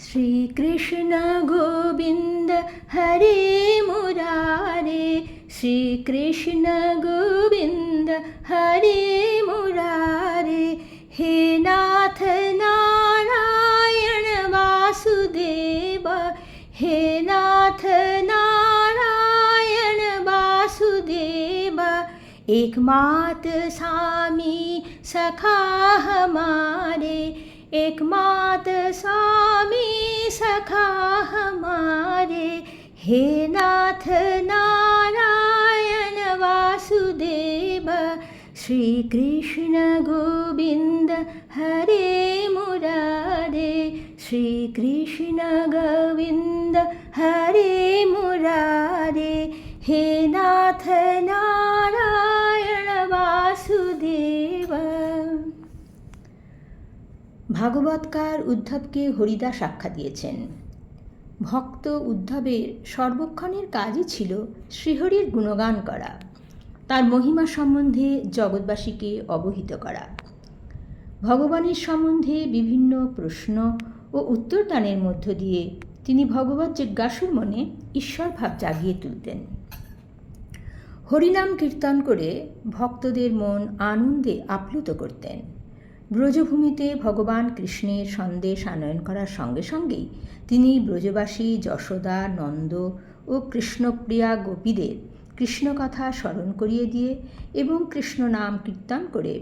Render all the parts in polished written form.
श्रीकृष्ण गोविन्द हरे मुरारे, श्रीकृष्ण गोविन्द हरे मुरारे। हे नाथ नारायण वासुदेव, हे नाथ नारायण वासुदेव। एकमात स्वामी सखा हमारे, एकमात स्वामी सखा हमारे। हे नाथ नारायण वासुदेव, श्री कृष्ण गोविंद हरे मुरारे, श्री कृष्ण गोविंद हरे मुरारे। हे नाथ नारायण वासुदेव। ভাগবতকার উদ্ধবকে হরিদাস আখ্যা দিয়েছেন। ভক্ত উদ্ধবের সর্বক্ষণের কাজই ছিল শ্রীহরির গুণগান করা, তার মহিমা সম্বন্ধে জগৎবাসীকে অবহিত করা। ভগবানের সম্বন্ধে বিভিন্ন প্রশ্ন ও উত্তরদানের মধ্য দিয়ে তিনি ভগবৎ জিজ্ঞাসুর মনে ঈশ্বরভাব জাগিয়ে তুলতেন। হরিনাম কীর্তন করে ভক্তদের মন আনন্দে আপ্লুত করতেন। ব্রজভূমিতে ভগবান কৃষ্ণের সন্দেশ আনয়ন করার সঙ্গে সঙ্গেই তিনি ব্রজবাসী যশোদা, নন্দ ও কৃষ্ণপ্রিয়া গোপীদের কৃষ্ণকথা স্মরণ করিয়ে দিয়ে এবং কৃষ্ণ নাম কীর্তন করে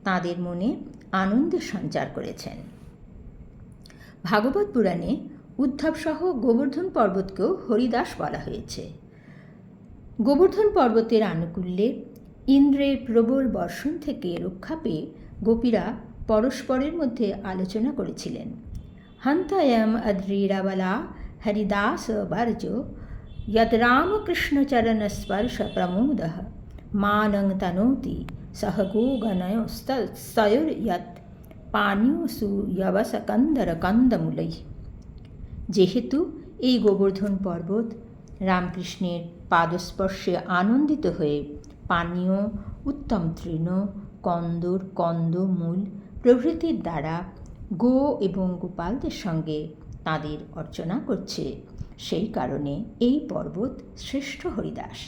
তাঁদের মনে আনন্দের সঞ্চার করেছেন। ভাগবত পুরাণে উদ্ধবসহ গোবর্ধন পর্বতকেও হরিদাস বলা হয়েছে। গোবর্ধন পর্বতের আনুকূল্যে ইন্দ্রের প্রবল বর্ষণ থেকে রক্ষা পেয়ে গোপীরা পরস্পরের মধ্যে আলোচনা করেছিলেন। হন্তয়ম অদ্রিরাবলা হরিদাস বর্জ যত রামকৃষ্ণচরণ স্পর্শ প্রমোদ মানং তনোতি সহ গোগণয়স্তয়ুর্যত পানীয়সু যবস কন্দর কন্দমূলৈ। যেহেতু এই গোবর্ধন পর্বত রামকৃষ্ণের পাদস্পর্শে আনন্দিত হয়ে পানীয়, উত্তম তৃণ, কন্দর, কন্দমূল প্রভৃতির দ্বারা গো এবং গোপালদের সঙ্গে তাঁদের অর্চনা করছে, সেই কারণে এই পর্বত শ্রেষ্ঠ হরিদাস।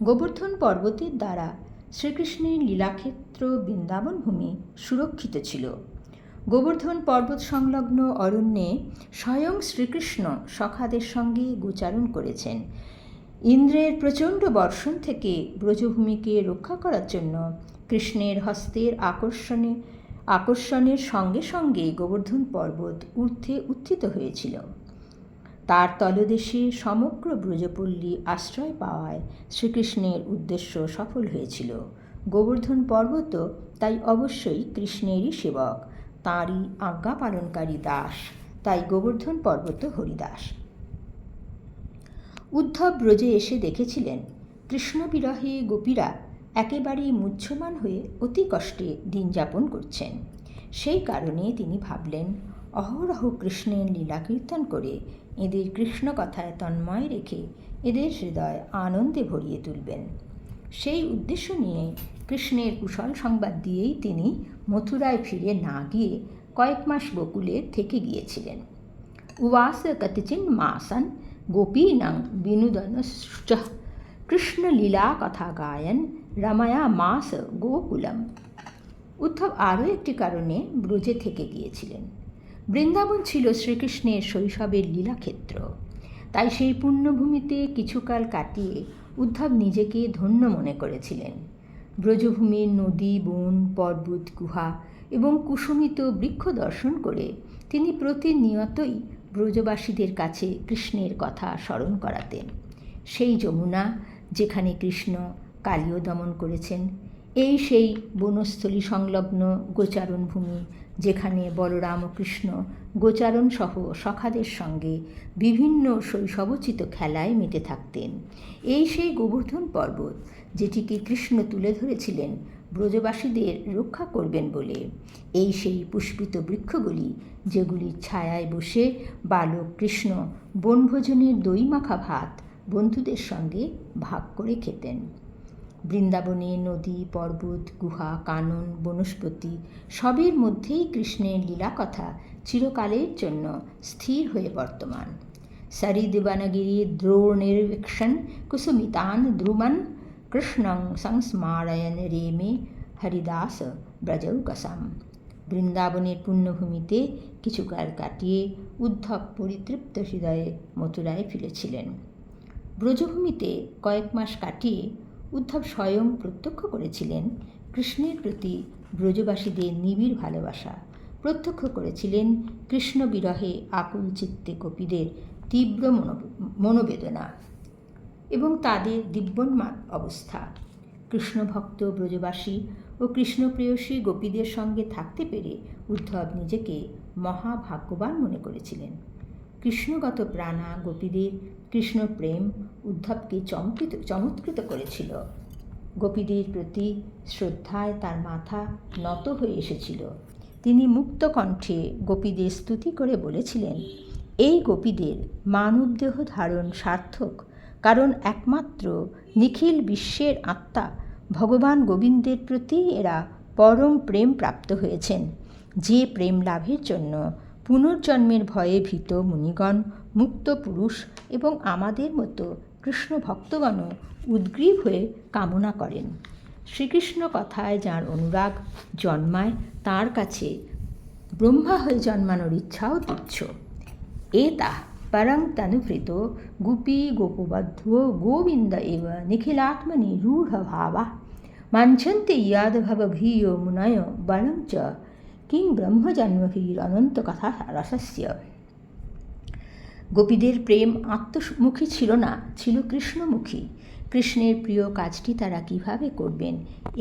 গোবর্ধন পর্বতের দ্বারা শ্রীকৃষ্ণের লীলাক্ষেত্র বৃন্দাবন ভূমি সুরক্ষিত ছিল। গোবর্ধন পর্বত সংলগ্ন অরণ্যে স্বয়ং শ্রীকৃষ্ণ সখাদের সঙ্গে গোচারণ করেছেন। ইন্দ্রের প্রচণ্ড বর্ষণ থেকে ব্রজভূমিকে রক্ষা করার জন্য কৃষ্ণের হস্তের আকর্ষণের সঙ্গে সঙ্গে গোবর্ধন পর্বত ঊর্ধ্বে উত্থিত হয়েছিল। তার তলদেশে সমগ্র ব্রজপল্লী আশ্রয় পাওয়ায় শ্রীকৃষ্ণের উদ্দেশ্য সফল হয়েছিল। গোবর্ধন পর্বতও তাই অবশ্যই কৃষ্ণেরই সেবক, তাঁরই আজ্ঞা পালনকারী দাস, তাই গোবর্ধন পর্বত হরিদাস। উদ্ধব ব্রজে এসে দেখেছিলেন কৃষ্ণ বিরহে গোপীরা একেবারেই মূহ্যমান হয়ে অতি কষ্টে দিন যাপন করছেন। সেই কারণে তিনি ভাবলেন অহরহ কৃষ্ণের লীলা কীর্তন করে এদের কৃষ্ণ কথায় তন্ময় রেখে এদের হৃদয় আনন্দে ভরিয়ে তুলবেন। সেই উদ্দেশ্য নিয়ে কৃষ্ণের কুশল সংবাদ দিয়েই তিনি মথুরায় ফিরে না গিয়ে কয়েক মাস গোকুলে থেকে গিয়েছিলেন। উবাস কতিচিন মাসন গোপীনাং বিনোদনশ্চ কৃষ্ণলীলা কথা গায়ন রময়া মাস গোকুলম। উদ্ধব আরও একটি কারণে ব্রজে থেকে গিয়েছিলেন। বৃন্দাবন ছিল শ্রীকৃষ্ণের শৈশবের লীলাক্ষেত্র, তাই সেই পুণ্যভূমিতে কিছুকাল কাটিয়ে উদ্ধব নিজেকে ধন্য মনে করেছিলেন। ব্রজভূমির নদী, বন, পর্বত, গুহা এবং কুসুমিত বৃক্ষ দর্শন করে তিনি প্রতিনিয়তই ব্রজবাসীদের কাছে কৃষ্ণের কথা স্মরণ করাতেন। সেই যমুনা যেখানে কৃষ্ণ কালীয় দমন করেছেন, এই সেই বনস্থলী সংলগ্ন গোচারণ ভূমি যেখানে বলরাম ও কৃষ্ণ গোচারণ সহ সখাদের সঙ্গে বিভিন্ন শৈশবোচিত খেলায় মেতে থাকতেন। এই সেই গোবর্ধন পর্বত যেটিকে কৃষ্ণ তুলে ধরেছিলেন ব্রজবাসীদের রক্ষা করবেন বলে। এই সেই পুষ্পিত বৃক্ষগুলি যেগুলির ছায়ায় বসে বালক কৃষ্ণ বনভোজনের দই মাখা ভাত বন্ধুদের সঙ্গে ভাগ করে খেতেন। বৃন্দাবনে নদী, পর্বত, গুহা, কানন, বনস্পতি সবের মধ্যেই কৃষ্ণের লীলাকথা চিরকালের জন্য স্থির হয়ে বর্তমান। সরিদিবনগিরি দ্রোণির্বিক্ষণ কুসুমিতান ধ্রুমন কৃষ্ণং সংস্মারয়ন রেমে হরিদাস ব্রজৌকসাম। বৃন্দাবনের পুণ্যভূমিতে কিছুকাল কাটিয়ে উদ্ধব পরিতৃপ্ত হৃদয়ে মথুরায় ফিরেছিলেন। ব্রজভূমিতে কয়েক মাস কাটিয়ে উদ্ধব স্বয়ং প্রত্যক্ষ করেছিলেন কৃষ্ণের প্রতি ব্রজবাসীদের নিবিড় ভালোবাসা, প্রত্যক্ষ করেছিলেন কৃষ্ণ বিরহে আকুল চিত্তে গোপীদের তীব্র মনোবেদনা এবং তাদের দিব্যোন্মাদ অবস্থা। কৃষ্ণভক্ত ব্রজবাসী ও কৃষ্ণপ্রেয়সী গোপীদের সঙ্গে থাকতে পেরে উদ্ধব নিজেকে মহাভাগ্যবান মনে করেছিলেন। কৃষ্ণগত প্রাণা গোপীদের কৃষ্ণ প্রেম উদ্ধবকে চমৎকৃত করেছিল। গোপীদের প্রতি শ্রদ্ধায় তার মাথা নত হয়ে এসেছিল। তিনি মুক্ত কণ্ঠে গোপীদের স্তুতি করে বলেছিলেন, এই গোপীদের মানবদেহ ধারণ সার্থক, কারণ একমাত্র নিখিল বিশ্বের আত্মা ভগবান গোবিন্দের প্রতি এরা পরম প্রেম প্রাপ্ত হয়েছেন, যে প্রেম লাভের জন্য পুনর্জন্মের ভয়ে ভীত মুনিগণ, মুক্ত পুরুষ এবং আমাদের মতো কৃষ্ণ ভক্তগণও উদ্গ্রীব হয়ে কামনা করেন। শ্রীকৃষ্ণ কথায় যার অনুরাগ জন্মায় তার কাছে ব্রহ্মা হয়ে জন্মানোর ইচ্ছাও তুচ্ছ। এতা পরং তনুভৃত গোপী গোপবদ্ধ গোবিন্দ এব নিখিলাত্মনি রূঢ় ভাবা মাঞ্ছন্তে ইয়াদভবভীয় মুনয় বলং চ কিং ব্রহ্মজন্মভীর অনন্ত কথা রসস্য। গোপীদের প্রেম আত্মমুখী ছিল না, ছিল কৃষ্ণমুখী। কৃষ্ণের প্রিয় কাজটি তারা কিভাবে করবেন,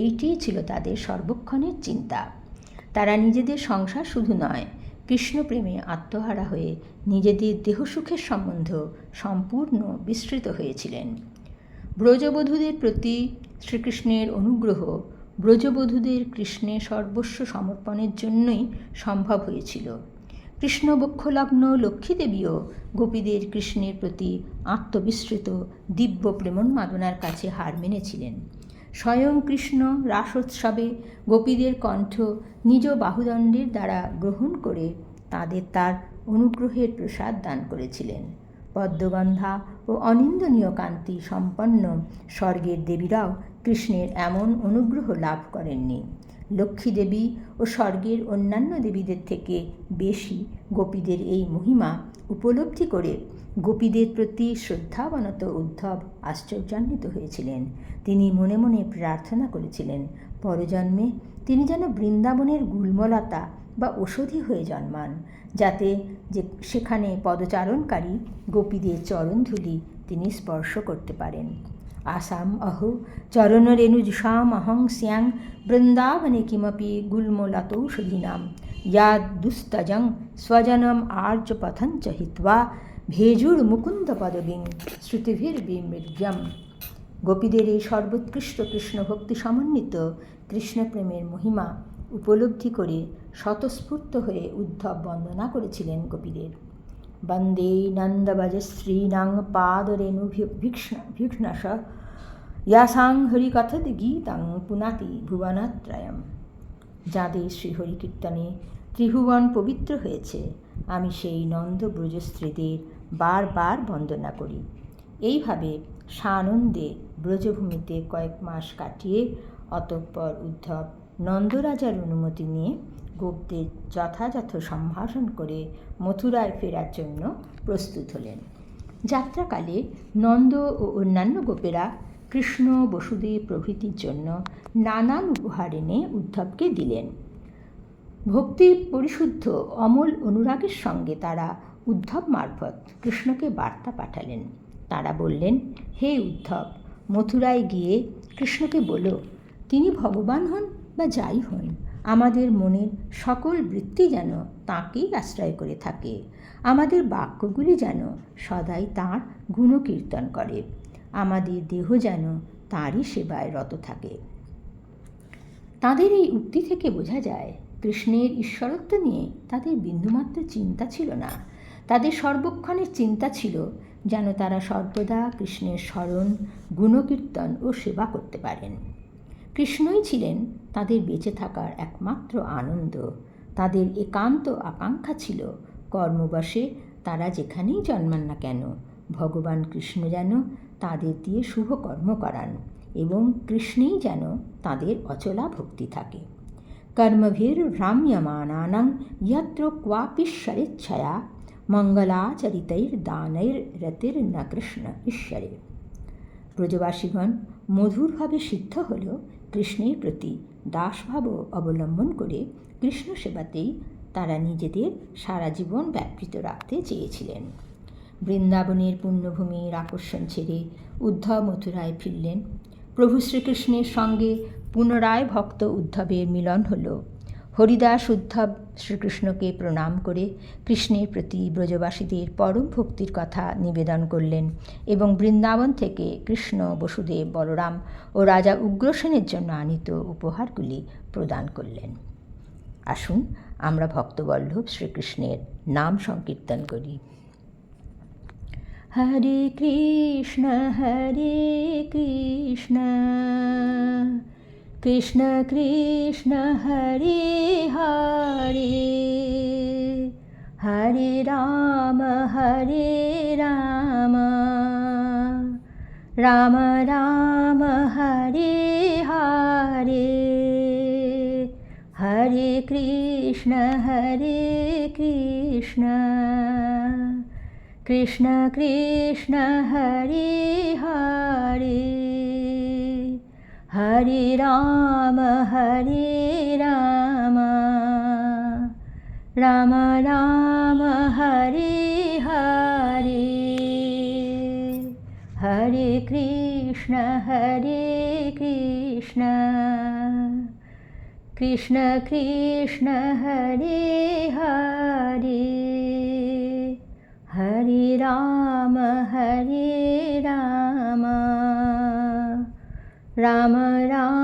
এইটিই ছিল তাদের সর্বক্ষণের চিন্তা। তারা নিজেদের সংসার শুধু নয়, কৃষ্ণপ্রেমে আত্মহারা হয়ে নিজেদের দেহসুখের সম্বন্ধ সম্পূর্ণ বিস্মৃত হয়েছিলেন। ব্রজবধূদের প্রতি শ্রীকৃষ্ণের অনুগ্রহ ব্রজবধূদের কৃষ্ণের সর্বস্ব সমর্পণের জন্যই সম্ভব হয়েছিল। কৃষ্ণবক্ষলগ্ন লক্ষ্মীদেবীও গোপীদের কৃষ্ণের প্রতি আত্মবিস্মৃত দিব্য প্রেমোন্মাদনার কাছে হার মেনেছিলেন। স্বয়ং কৃষ্ণ রাসোৎসবে গোপীদের কণ্ঠ নিজ বাহুদণ্ডের দ্বারা গ্রহণ করে তাদের তার অনুগ্রহের প্রসাদ দান করেছিলেন। পদ্মগন্ধা ও অনিন্দনীয় কান্তি সম্পন্ন স্বর্গের দেবীরাও কৃষ্ণের এমন অনুগ্রহ লাভ করেননি। লক্ষ্মী দেবী ও স্বর্গের অন্যান্য দেবীদের থেকে বেশি গোপীদের এই মহিমা উপলব্ধি করে গোপীদের প্রতি শ্রদ্ধাবনত উদ্ধব আশ্চর্যান্বিত হয়েছিলেন। তিনি মনে মনে প্রার্থনা করেছিলেন, পরজন্মে তিনি যেন বৃন্দাবনের গুল্মলতা বা ঔষধি হয়ে জন্মান, যাতে সেখানে পদচারণকারী গোপীদের চরণধূলি তিনি স্পর্শ করতে পারেন। আসাম অহো চরণরেণুজুষাম অহং স্যাং বৃন্দাবনে কিমপি গুল্মলতৌষধীনাম ইয়াদুস্তজং স্বজনম আর্যপথঞ্চ হিত্বা ভেজুর্মুকুন্দ পদবিং শ্রুতিভির্বিমৃগ্যম। গোপীদের এই সর্বোৎকৃষ্ট কৃষ্ণ ভক্তি সমন্বিত কৃষ্ণপ্রেমের মহিমা উপলব্ধি করে স্বতঃস্ফূর্ত হয়ে উদ্ধব বন্দনা করেছিলেন গোপীদের। বন্দে নন্দবজশ্রীণাং পাদরেণুভিঘ্নশ ইয়াসাং হরিকথদ গীতং পুনাতি ভুবনত্রয়ম। যাদের শ্রীহরি কীর্তনে ত্রিভুবন পবিত্র হয়েছে, আমি সেই নন্দ ব্রজস্ত্রীদের বারবার বন্দনা করি। এইভাবে সানন্দে ব্রজভূমিতে কয়েক মাস কাটিয়ে অতঃপর উদ্ধব নন্দরাজার অনুমতি নিয়ে গোপদের যথাযথ সম্ভাষণ করে মথুরায় ফেরার জন্য প্রস্তুত হলেন। যাত্রাকালে নন্দ ও অন্যান্য গোপেরা কৃষ্ণ, বসুদেব প্রভৃতির জন্য নানান উপহার এনে উদ্ধবকে দিলেন। ভক্তি পরিশুদ্ধ অমল অনুরাগের সঙ্গে তারা উদ্ধব মারফত কৃষ্ণকে বার্তা পাঠালেন। তারা বললেন, হে উদ্ধব, মথুরায় গিয়ে কৃষ্ণকে বলো, তিনি ভগবান হন বা যাই হন, আমাদের মনের সকল বৃত্তি যেন তাঁকেই আশ্রয় করে থাকে। আমাদের বাক্যগুলি যেন সদাই তাঁর গুণকীর্তন করে। আমাদের দেহ যেন তাঁরই সেবায় রত থাকে। তাঁদের এই উক্তি থেকে বোঝা যায়, কৃষ্ণের ঈশ্বরত্ব নিয়ে তাদের বিন্দুমাত্র চিন্তা ছিল না। তাদের সর্বক্ষণের চিন্তা ছিল যেন তারা সর্বদা কৃষ্ণের স্মরণ, গুণকীর্তন ও সেবা করতে পারেন। কৃষ্ণই ছিলেন তাদের বেঁচে থাকার একমাত্র আনন্দ। তাদের একান্ত আকাঙ্ক্ষা ছিল কর্মবশে তারা যেখানেই জন্মান না কেন ভগবান কৃষ্ণ যেন তাদের দিয়ে শুভ কর্ম করান এবং কৃষ্ণেই যেন তাদের অচলা ভক্তি থাকে। কর্মভির ভ্রাম্যমানানাং যত্র ক্বাপীশ্বরেচ্ছয়া মঙ্গলাচরিতৈর দানৈর রতির্ন কৃষ্ণ ঈশ্বরে। ব্রজবাসীগণ মধুরভাবে সিদ্ধ হল কৃষ্ণের প্রতি দাসভাবও অবলম্বন করে কৃষ্ণ সেবাতেই তারা নিজেদের সারা জীবন ব্যাপৃত রাখতে চেয়েছিলেন। বৃন্দাবনের পুণ্যভূমির আকর্ষণ ছেড়ে উদ্ধব মথুরায় ফিরলেন। প্রভু শ্রীকৃষ্ণের সঙ্গে পুনরায় ভক্ত উদ্ধবের মিলন হল। হরিদাস উদ্ধব শ্রীকৃষ্ণকে প্রণাম করে কৃষ্ণের প্রতি ব্রজবাসীদের পরম ভক্তির কথা নিবেদন করলেন এবং বৃন্দাবন থেকে কৃষ্ণ, বসুদেব, বলরাম ও রাজা উগ্রসেনের জন্য আনিত উপহারগুলি প্রদান করলেন। আসুন আমরা ভক্তবল্লভ শ্রীকৃষ্ণের নাম সংকীর্তন করি। হরে কৃষ্ণ কৃষ্ণ কৃষ্ণ হরে হরে, হরে রাম রাম রাম হরে হরে, হরে কৃষ্ণ কৃষ্ণ কৃষ্ণ হরে হরে, হরে রাম রাম রাম হরে হরে, হরে কৃষ্ণ কৃষ্ণ কৃষ্ণ হরে হরে, হরে রাম রাম রাম